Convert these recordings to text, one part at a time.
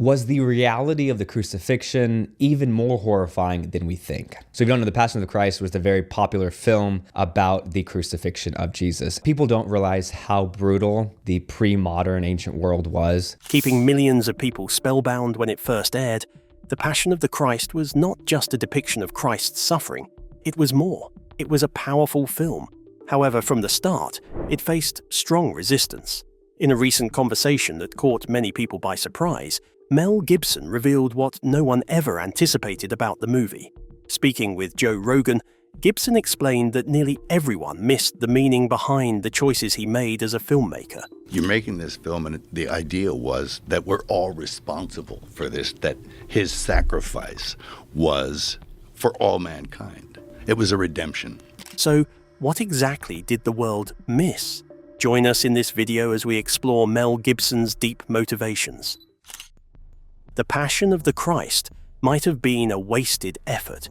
Was the reality of the crucifixion even more horrifying than we think? So if you don't know, The Passion of the Christ was the very popular film about the crucifixion of Jesus. People don't realize how brutal the pre-modern ancient world was. Keeping millions of people spellbound when it first aired, The Passion of the Christ was not just a depiction of Christ's suffering. It was more. It was a powerful film. However, from the start, it faced strong resistance. In a recent conversation that caught many people by surprise, Mel Gibson revealed what no one ever anticipated about the movie. Speaking with Joe Rogan, Gibson explained that nearly everyone missed the meaning behind the choices he made as a filmmaker. You're making this film, and the idea was that we're all responsible for this, that his sacrifice was for all mankind. It was a redemption. So, what exactly did the world miss? Join us in this video as we explore Mel Gibson's deep motivations. The Passion of the Christ might have been a wasted effort.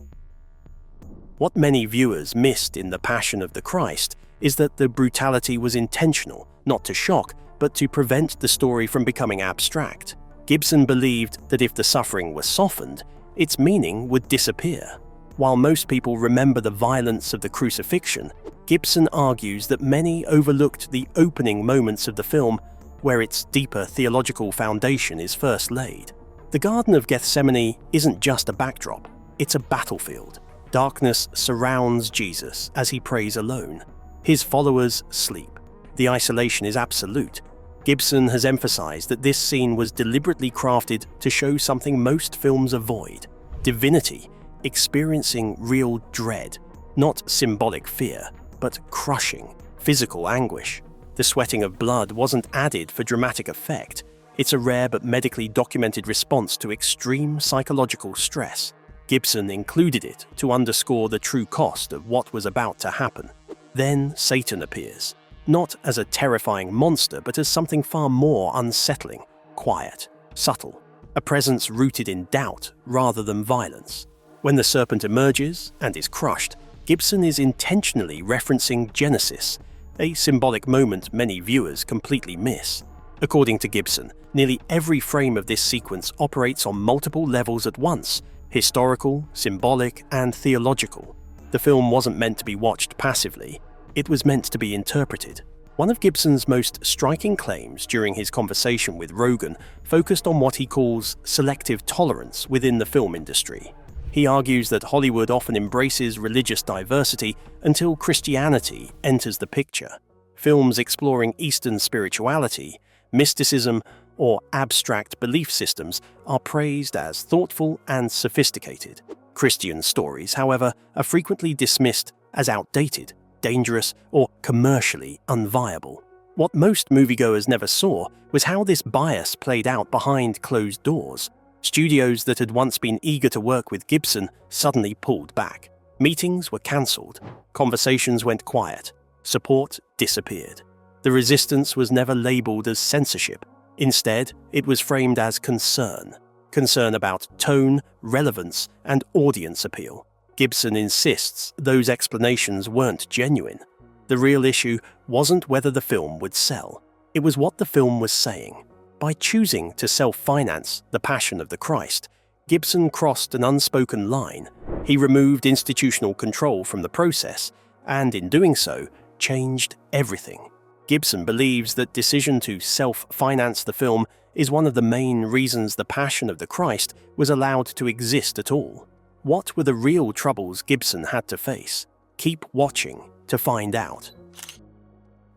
What many viewers missed in The Passion of the Christ is that the brutality was intentional, not to shock, but to prevent the story from becoming abstract. Gibson believed that if the suffering was softened, its meaning would disappear. While most people remember the violence of the crucifixion, Gibson argues that many overlooked the opening moments of the film where its deeper theological foundation is first laid. The Garden of Gethsemane isn't just a backdrop, it's a battlefield. Darkness surrounds Jesus as he prays alone. His followers sleep. The isolation is absolute. Gibson has emphasized that this scene was deliberately crafted to show something most films avoid: divinity experiencing real dread, not symbolic fear, but crushing, physical anguish. The sweating of blood wasn't added for dramatic effect. It's a rare but medically documented response to extreme psychological stress. Gibson included it to underscore the true cost of what was about to happen. Then Satan appears, not as a terrifying monster, but as something far more unsettling, quiet, subtle, a presence rooted in doubt rather than violence. When the serpent emerges and is crushed, Gibson is intentionally referencing Genesis, a symbolic moment many viewers completely miss. According to Gibson, nearly every frame of this sequence operates on multiple levels at once: historical, symbolic, and theological. The film wasn't meant to be watched passively, it was meant to be interpreted. One of Gibson's most striking claims during his conversation with Rogan focused on what he calls selective tolerance within the film industry. He argues that Hollywood often embraces religious diversity until Christianity enters the picture. Films exploring Eastern spirituality, mysticism, or abstract belief systems are praised as thoughtful and sophisticated. Christian stories, however, are frequently dismissed as outdated, dangerous, or commercially unviable. What most moviegoers never saw was how this bias played out behind closed doors. Studios that had once been eager to work with Gibson suddenly pulled back. Meetings were cancelled. Conversations went quiet. Support disappeared. The resistance was never labelled as censorship. Instead, it was framed as concern. Concern about tone, relevance, and audience appeal. Gibson insists those explanations weren't genuine. The real issue wasn't whether the film would sell. It was what the film was saying. By choosing to self-finance The Passion of the Christ, Gibson crossed an unspoken line. He removed institutional control from the process, and in doing so, changed everything. Gibson believes that decision to self-finance the film is one of the main reasons The Passion of the Christ was allowed to exist at all. What were the real troubles Gibson had to face? Keep watching to find out.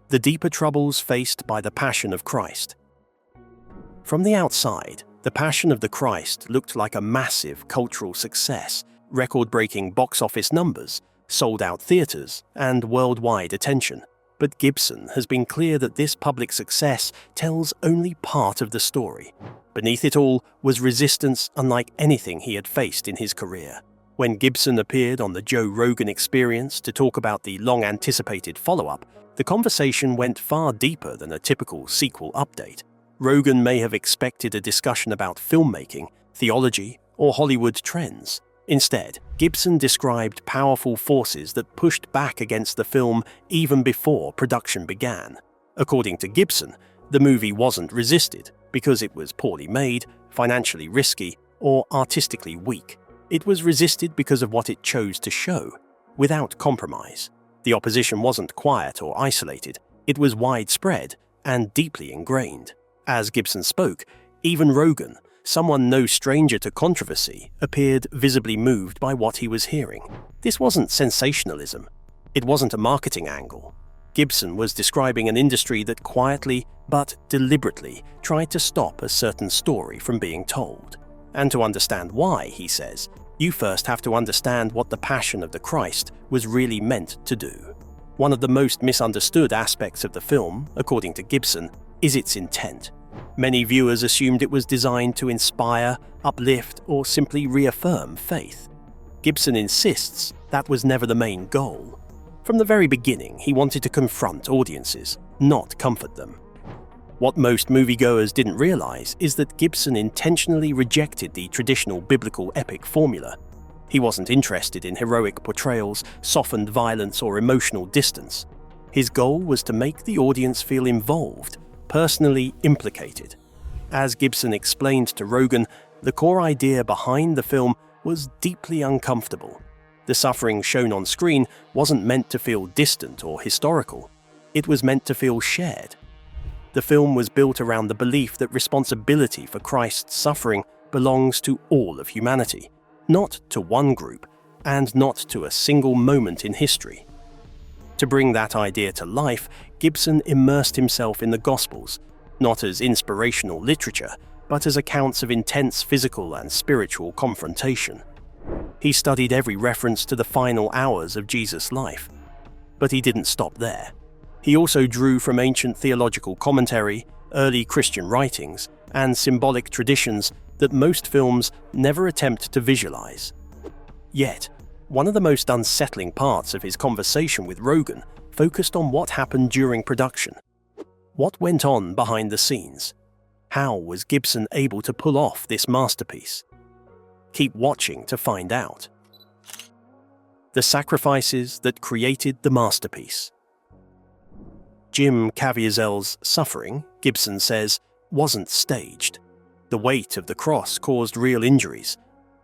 The deeper troubles faced by The Passion of Christ. From the outside, The Passion of the Christ looked like a massive cultural success, record-breaking box office numbers, sold-out theaters, and worldwide attention. But Gibson has been clear that this public success tells only part of the story. Beneath it all was resistance unlike anything he had faced in his career. When Gibson appeared on the Joe Rogan Experience to talk about the long-anticipated follow-up, the conversation went far deeper than a typical sequel update. Rogan may have expected a discussion about filmmaking, theology, or Hollywood trends. Instead, Gibson described powerful forces that pushed back against the film even before production began. According to Gibson, the movie wasn't resisted because it was poorly made, financially risky, or artistically weak. It was resisted because of what it chose to show, without compromise. The opposition wasn't quiet or isolated. It was widespread and deeply ingrained. As Gibson spoke, even Rogan, someone no stranger to controversy, appeared visibly moved by what he was hearing. This wasn't sensationalism. It wasn't a marketing angle. Gibson was describing an industry that quietly but deliberately tried to stop a certain story from being told. And to understand why, he says, you first have to understand what the Passion of the Christ was really meant to do. One of the most misunderstood aspects of the film, according to Gibson, is its intent. Many viewers assumed it was designed to inspire, uplift, or simply reaffirm faith. Gibson insists that was never the main goal. From the very beginning, he wanted to confront audiences, not comfort them. What most moviegoers didn't realize is that Gibson intentionally rejected the traditional biblical epic formula. He wasn't interested in heroic portrayals, softened violence, or emotional distance. His goal was to make the audience feel involved, personally implicated. As Gibson explained to Rogan, the core idea behind the film was deeply uncomfortable. The suffering shown on screen wasn't meant to feel distant or historical. It was meant to feel shared. The film was built around the belief that responsibility for Christ's suffering belongs to all of humanity, not to one group, and not to a single moment in history. To bring that idea to life, Gibson immersed himself in the Gospels, not as inspirational literature, but as accounts of intense physical and spiritual confrontation. He studied every reference to the final hours of Jesus' life. But he didn't stop there. He also drew from ancient theological commentary, early Christian writings, and symbolic traditions that most films never attempt to visualize. Yet, one of the most unsettling parts of his conversation with Rogan focused on what happened during production. What went on behind the scenes? How was Gibson able to pull off this masterpiece? Keep watching to find out. The sacrifices that created the masterpiece. Jim Caviezel's suffering, Gibson says, wasn't staged. The weight of the cross caused real injuries.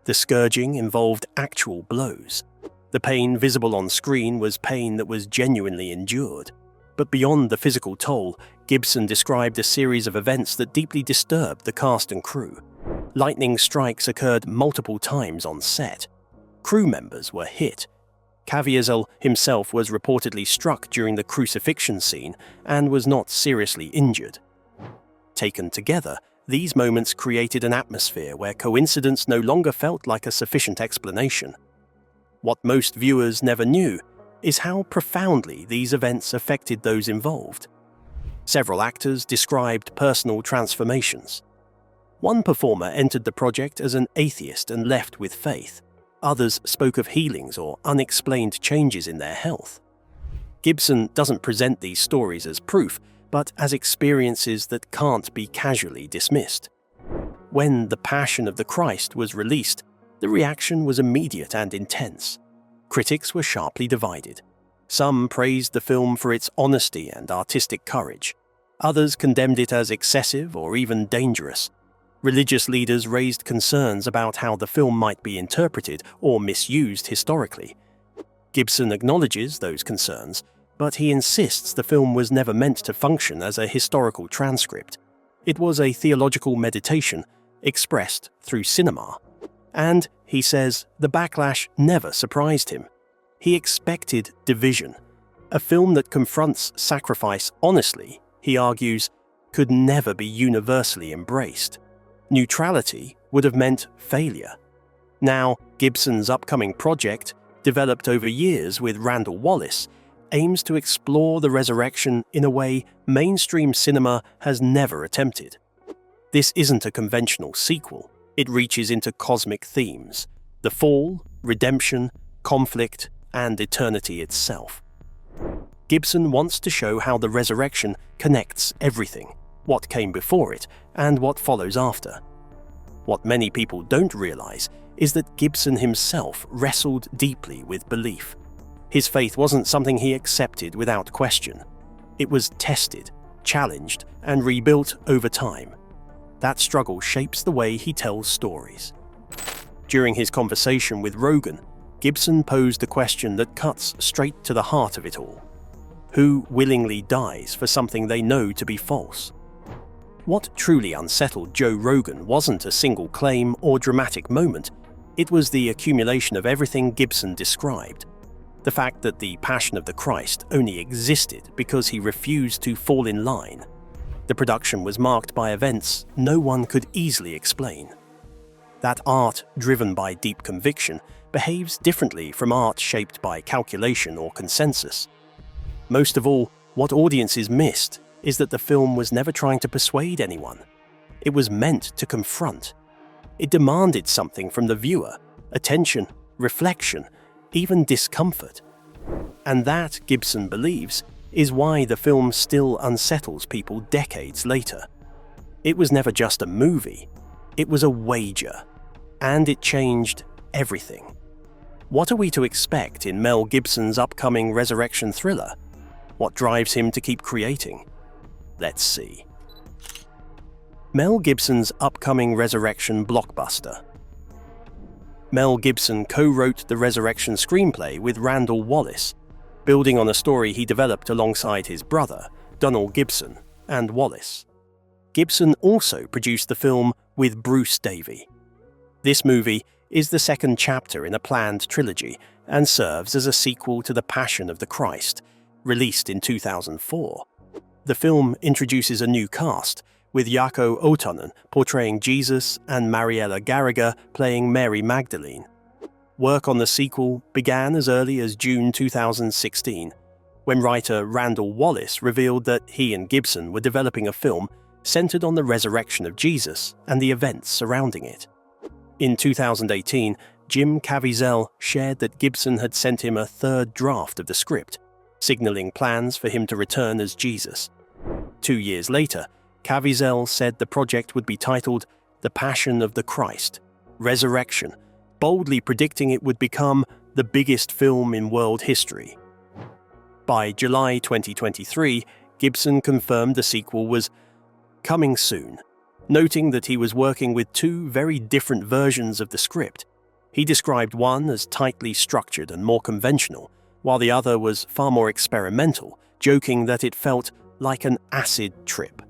The scourging involved actual blows. The pain visible on screen was pain that was genuinely endured. But beyond the physical toll, Gibson described a series of events that deeply disturbed the cast and crew. Lightning strikes occurred multiple times on set. Crew members were hit. Caviezel himself was reportedly struck during the crucifixion scene and was not seriously injured. Taken together, these moments created an atmosphere where coincidence no longer felt like a sufficient explanation. What most viewers never knew is how profoundly these events affected those involved. Several actors described personal transformations. One performer entered the project as an atheist and left with faith. Others spoke of healings or unexplained changes in their health. Gibson doesn't present these stories as proof, but as experiences that can't be casually dismissed. When The Passion of the Christ was released, the reaction was immediate and intense. Critics were sharply divided. Some praised the film for its honesty and artistic courage. Others condemned it as excessive or even dangerous. Religious leaders raised concerns about how the film might be interpreted or misused historically. Gibson acknowledges those concerns, but he insists the film was never meant to function as a historical transcript. It was a theological meditation expressed through cinema. And, he says, the backlash never surprised him. He expected division. A film that confronts sacrifice honestly, he argues, could never be universally embraced. Neutrality would have meant failure. Now, Gibson's upcoming project, developed over years with Randall Wallace, aims to explore the resurrection in a way mainstream cinema has never attempted. This isn't a conventional sequel. It reaches into cosmic themes: the fall, redemption, conflict, and eternity itself. Gibson wants to show how the resurrection connects everything, what came before it, and what follows after. What many people don't realize is that Gibson himself wrestled deeply with belief. His faith wasn't something he accepted without question. It was tested, challenged, and rebuilt over time. that struggle shapes the way he tells stories. During his conversation with Rogan, Gibson posed a question that cuts straight to the heart of it all. Who willingly dies for something they know to be false? What truly unsettled Joe Rogan wasn't a single claim or dramatic moment, it was the accumulation of everything Gibson described. The fact that the Passion of the Christ only existed because he refused to fall in line. The production was marked by events no one could easily explain. That art driven by deep conviction behaves differently from art shaped by calculation or consensus. Most of all, what audiences missed is that the film was never trying to persuade anyone. It was meant to confront. It demanded something from the viewer: attention, reflection, even discomfort. And that, Gibson believes, is why the film still unsettles people decades later. It was never just a movie, it was a wager, and it changed everything. What are we to expect in Mel Gibson's upcoming resurrection thriller? What drives him to keep creating? Let's see. Mel Gibson's upcoming resurrection blockbuster. Mel Gibson co-wrote the Resurrection screenplay with Randall Wallace, building on a story he developed alongside his brother, Donald Gibson, and Wallace. Gibson also produced the film with Bruce Davey. This movie is the second chapter in a planned trilogy and serves as a sequel to The Passion of the Christ, released in 2004. The film introduces a new cast, with Jaakko Otonen portraying Jesus and Mariella Garriga playing Mary Magdalene. Work on the sequel began as early as June 2016, when writer Randall Wallace revealed that he and Gibson were developing a film centered on the resurrection of Jesus and the events surrounding it. In 2018, Jim Caviezel shared that Gibson had sent him a third draft of the script, signaling plans for him to return as Jesus. 2 years later, Caviezel said the project would be titled The Passion of the Christ, Resurrection, boldly predicting it would become the biggest film in world history. By July 2023, Gibson confirmed the sequel was coming soon, noting that he was working with two very different versions of the script. He described one as tightly structured and more conventional, while the other was far more experimental, joking that it felt like an acid trip.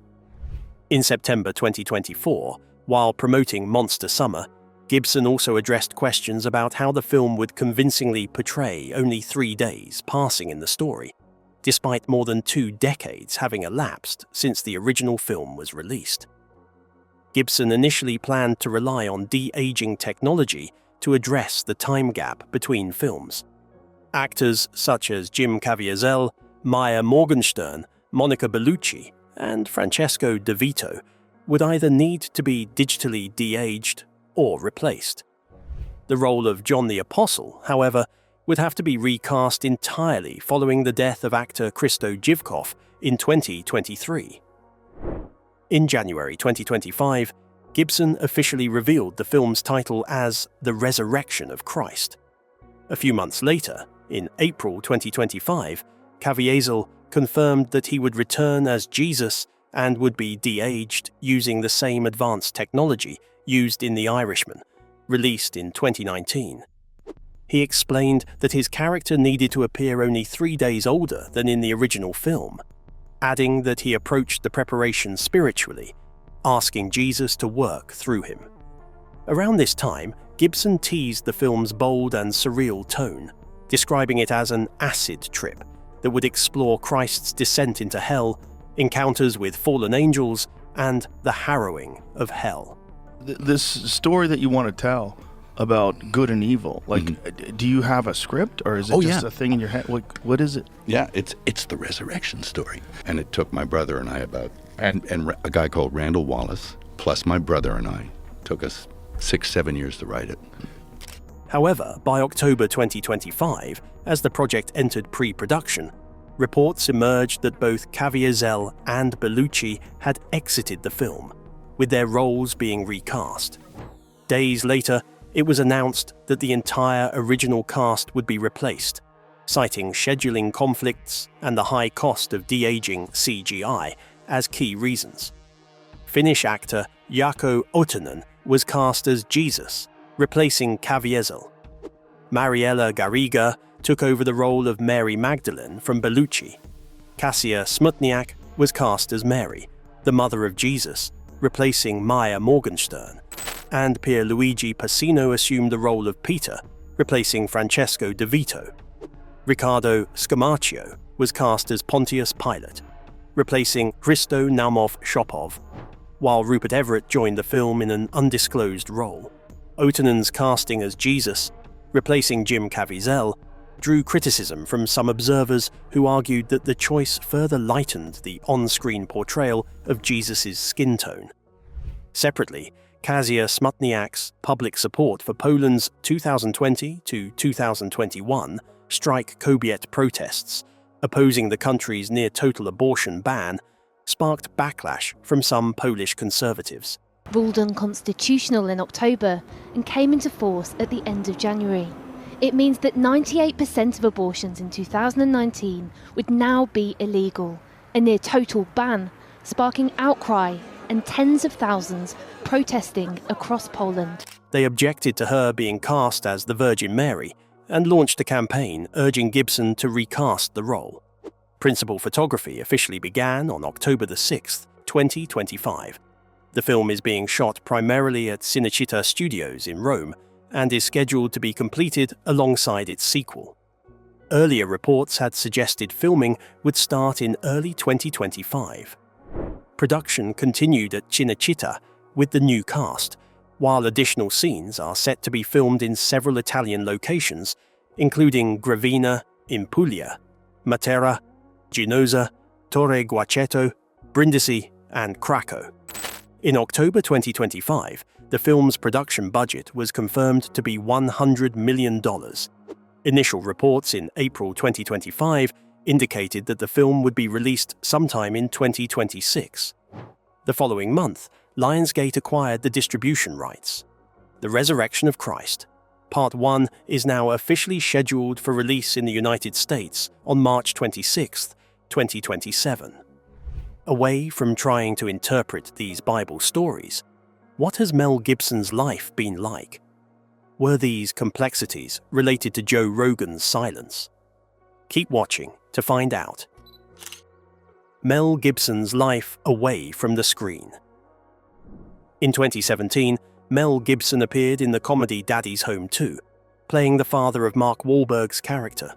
In September 2024, while promoting Monster Summer, Gibson also addressed questions about how the film would convincingly portray only 3 days passing in the story, despite more than 2 decades having elapsed since the original film was released. Gibson initially planned to rely on de-aging technology to address the time gap between films. Actors such as Jim Caviezel, Maya Morgenstern, Monica Bellucci, and Francesco De Vito would either need to be digitally de-aged or replaced. The role of John the Apostle, however, would have to be recast entirely following the death of actor Christo Jivkov in 2023. In January 2025, Gibson officially revealed the film's title as The Resurrection of Christ. A few months later, in April 2025, Caviezel confirmed that he would return as Jesus and would be de-aged using the same advanced technology used in The Irishman, released in 2019. He explained that his character needed to appear only 3 days older than in the original film, adding that he approached the preparation spiritually, asking Jesus to work through him. Around this time, Gibson teased the film's bold and surreal tone, describing it as an acid trip that would explore Christ's descent into hell, encounters with fallen angels, and the harrowing of hell. This story that you want to tell about good and evil, do you have a script, or is it just a thing in your head? What is it? Yeah, it's the resurrection story. And it took my brother and I and a guy called Randall Wallace, plus my brother and I, took us 6-7 years to write it. However, by October 2025, as the project entered pre-production, reports emerged that both Caviezel and Bellucci had exited the film, with their roles being recast. Days later, it was announced that the entire original cast would be replaced, citing scheduling conflicts and the high cost of de-aging CGI as key reasons. Finnish actor Jaakko Otonen was cast as Jesus, replacing Caviezel. Mariella Garriga took over the role of Mary Magdalene from Bellucci. Kasia Smutniak was cast as Mary, the mother of Jesus, replacing Maya Morgenstern, and Pierluigi Pacino assumed the role of Peter, replacing Francesco De Vito. Riccardo Scamaccio was cast as Pontius Pilate, replacing Hristo Naumov Shopov, while Rupert Everett joined the film in an undisclosed role. Otonen's casting as Jesus, replacing Jim Caviezel, drew criticism from some observers who argued that the choice further lightened the on-screen portrayal of Jesus' skin tone. Separately, Kasia Smutniak's public support for Poland's 2020 to 2021 strike Kobiet protests, opposing the country's near-total abortion ban, sparked backlash from some Polish conservatives. Ruled unconstitutional in October and came into force at the end of January. It means that 98% of abortions in 2019 would now be illegal, a near-total ban, sparking outcry and tens of thousands protesting across Poland. They objected to her being cast as the Virgin Mary and launched a campaign urging Gibson to recast the role. Principal photography officially began on October 6, 2025. The film is being shot primarily at Cinecittà Studios in Rome and is scheduled to be completed alongside its sequel. Earlier reports had suggested filming would start in early 2025. Production continued at Cinecittà with the new cast, while additional scenes are set to be filmed in several Italian locations, including Gravina in Puglia, Matera, Ginosa, Torre Guaceto, Brindisi, and Krakow. In October 2025, the film's production budget was confirmed to be $100 million. Initial reports in April 2025 indicated that the film would be released sometime in 2026. The following month, Lionsgate acquired the distribution rights. The Resurrection of Christ, Part 1, is now officially scheduled for release in the United States on March 26, 2027. Away from trying to interpret these Bible stories, what has Mel Gibson's life been like? Were these complexities related to Joe Rogan's silence? Keep watching to find out. Mel Gibson's life away from the screen. In 2017, Mel Gibson appeared in the comedy Daddy's Home 2, playing the father of Mark Wahlberg's character.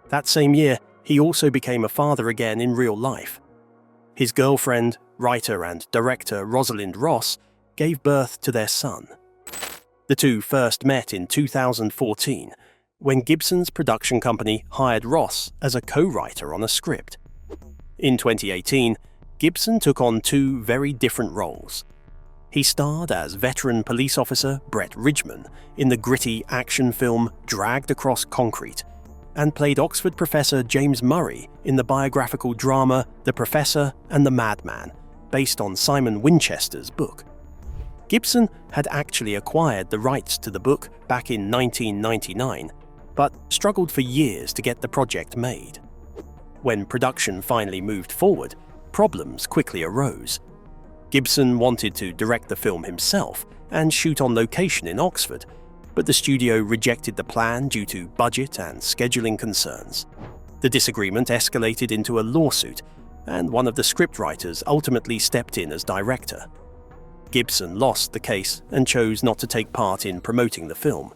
That same year, he also became a father again in real life. His girlfriend, writer and director Rosalind Ross gave birth to their son. The two first met in 2014, when Gibson's production company hired Ross as a co-writer on a script. In 2018, Gibson took on two very different roles. He starred as veteran police officer Brett Ridgman in the gritty action film Dragged Across Concrete, and played Oxford professor James Murray in the biographical drama The Professor and the Madman, based on Simon Winchester's book. Gibson had actually acquired the rights to the book back in 1999, but struggled for years to get the project made. When production finally moved forward, problems quickly arose. Gibson wanted to direct the film himself and shoot on location in Oxford, but the studio rejected the plan due to budget and scheduling concerns. The disagreement escalated into a lawsuit, and one of the scriptwriters ultimately stepped in as director. Gibson lost the case and chose not to take part in promoting the film.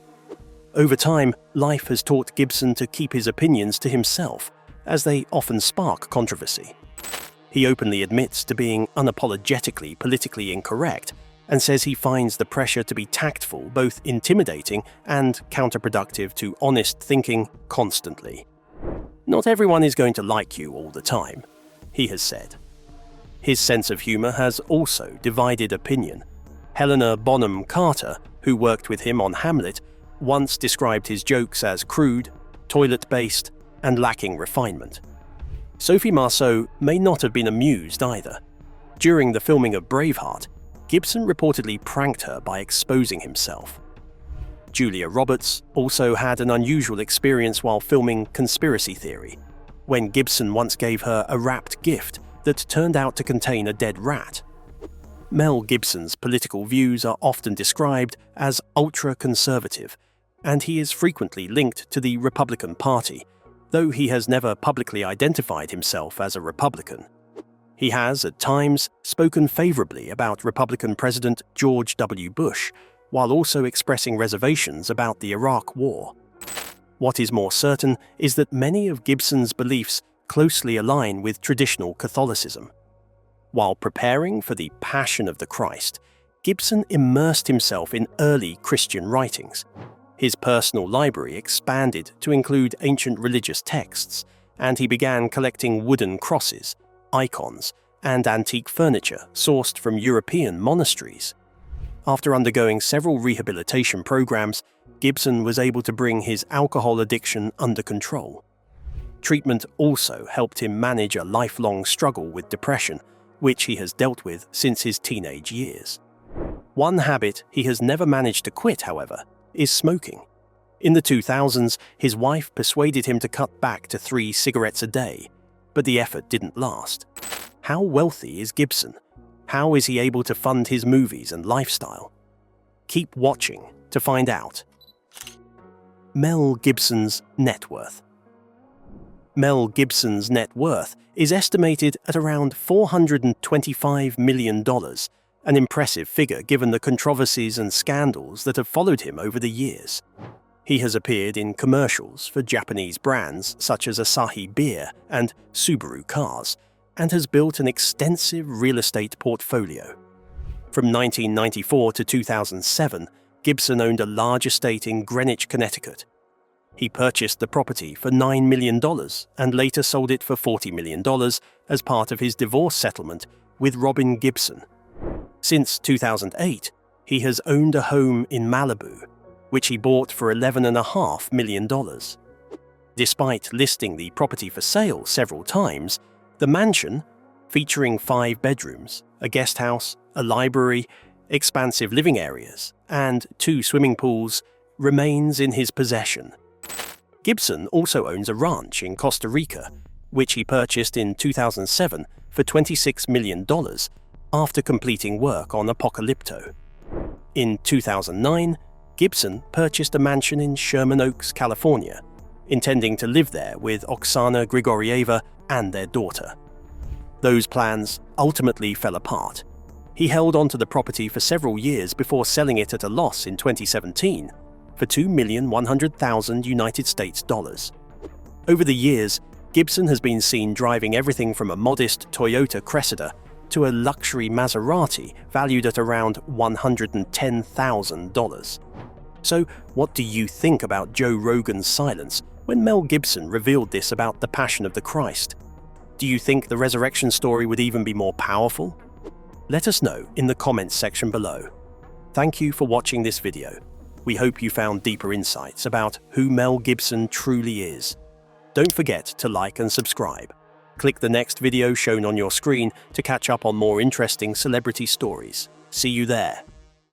Over time, life has taught Gibson to keep his opinions to himself, as they often spark controversy. He openly admits to being unapologetically politically incorrect, and says he finds the pressure to be tactful both intimidating and counterproductive to honest thinking constantly. "Not everyone is going to like you all the time," he has said. His sense of humor has also divided opinion. Helena Bonham Carter, who worked with him on Hamlet, once described his jokes as crude, toilet-based, and lacking refinement. Sophie Marceau may not have been amused either. During the filming of Braveheart, Gibson reportedly pranked her by exposing himself. Julia Roberts also had an unusual experience while filming Conspiracy Theory, when Gibson once gave her a wrapped gift that turned out to contain a dead rat. Mel Gibson's political views are often described as ultra-conservative, and he is frequently linked to the Republican Party, though he has never publicly identified himself as a Republican. He has, at times, spoken favorably about Republican President George W. Bush, while also expressing reservations about the Iraq War. What is more certain is that many of Gibson's beliefs closely align with traditional Catholicism. While preparing for the Passion of the Christ, Gibson immersed himself in early Christian writings. His personal library expanded to include ancient religious texts, and he began collecting wooden crosses, icons, and antique furniture sourced from European monasteries. After undergoing several rehabilitation programs, Gibson was able to bring his alcohol addiction under control. Treatment also helped him manage a lifelong struggle with depression, which he has dealt with since his teenage years. One habit he has never managed to quit, however, is smoking. In the 2000s, his wife persuaded him to cut back to 3 cigarettes a day, but the effort didn't last. How wealthy is Gibson? How is he able to fund his movies and lifestyle? Keep watching to find out. Mel Gibson's net worth. Mel Gibson's net worth is estimated at around $425 million, an impressive figure given the controversies and scandals that have followed him over the years. He has appeared in commercials for Japanese brands such as Asahi Beer and Subaru cars, and has built an extensive real estate portfolio. From 1994 to 2007, Gibson owned a large estate in Greenwich, Connecticut. He purchased the property for $9 million and later sold it for $40 million as part of his divorce settlement with Robin Gibson. Since 2008, he has owned a home in Malibu, which he bought for $11.5 million. Despite listing the property for sale several times, the mansion, featuring 5 bedrooms, a guest house, a library, expansive living areas, and 2 swimming pools, remains in his possession. Gibson also owns a ranch in Costa Rica, which he purchased in 2007 for $26 million after completing work on Apocalypto. In 2009, Gibson purchased a mansion in Sherman Oaks, California, intending to live there with Oksana Grigorieva and their daughter. Those plans ultimately fell apart. He held onto the property for several years before selling it at a loss in 2017 for $2,100,000 United States dollars. Over the years, Gibson has been seen driving everything from a modest Toyota Cressida to a luxury Maserati valued at around $110,000. So, what do you think about Joe Rogan's silence when Mel Gibson revealed this about the Passion of the Christ? Do you think the resurrection story would even be more powerful? Let us know in the comments section below. Thank you for watching this video. We hope you found deeper insights about who Mel Gibson truly is. Don't forget to like and subscribe. Click the next video shown on your screen to catch up on more interesting celebrity stories. See you there.